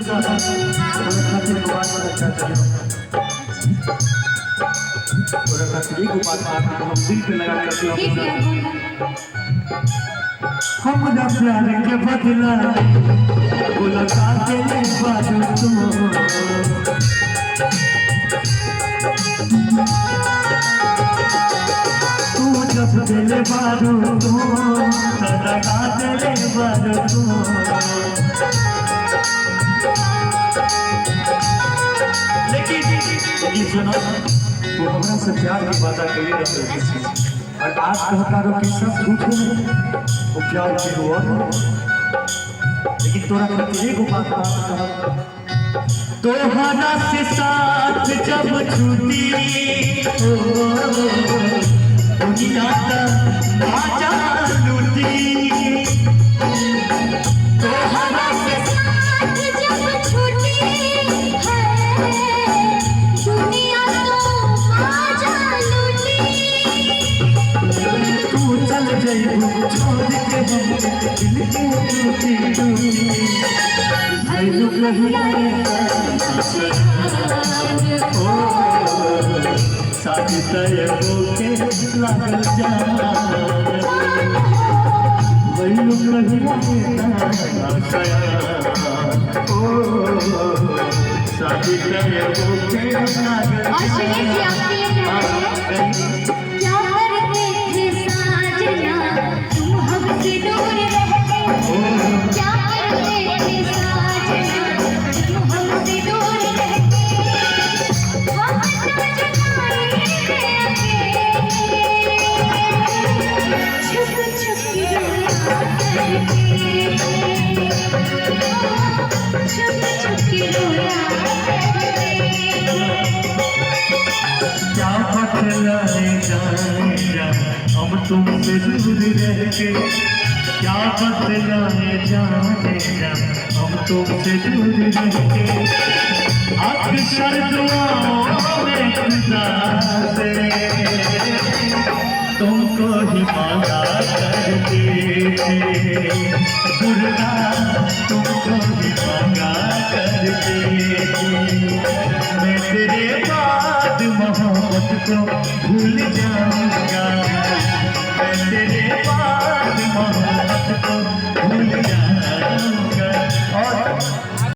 सुना तोरा खातिर को बात बता चाहिए तोरा खातिर को बात हम दिल पे लगा के हम ना प्यार के बदला बोला काटे ले बाजू तुम तू जब दिल बाजू तुम सदा काटे ले बाजू तुम लेकिन सुनो तू हमरा से प्यार की बात कही रहे और आज कहता रहो कि सब झूठ है वो प्यार की हुआ लेकिन तोरा खातिर एगो बात कहा तोहरा से साथ जब छूटी हो दुनिया का आजा लूटी तोहरा से साथ जब छूटी है दुनिया तो आजा लूटी तू चल जाइबू छोड़ के हम दिल के टूटी टूटी भाई लोग ओ साथी तय होके लागल जा भाई लोग ओ साथी तय होके लागल और सुनिए जी आपके ये क्या करते थे साजना तुम हमसे दूर रहते क्या करते थे साजना तुम हमसे दूर रहते हम न जगाए छुप छुप के रोया करते छुप छुप के रोया करते क्या बतलाए जाने हम तुमसे दूर रह के क्या बतलाए जाने हम तुमसे दूर रह के अक्सर दुआओं में खुदा से तुमको ही मांगा करते थे दुर्गा तुमको ही मांगा करते मैं तेरे बाद मोहब्बत को भूल जाऊंगा मैं तेरे बाद मोहब्बत को भूल जाऊंगा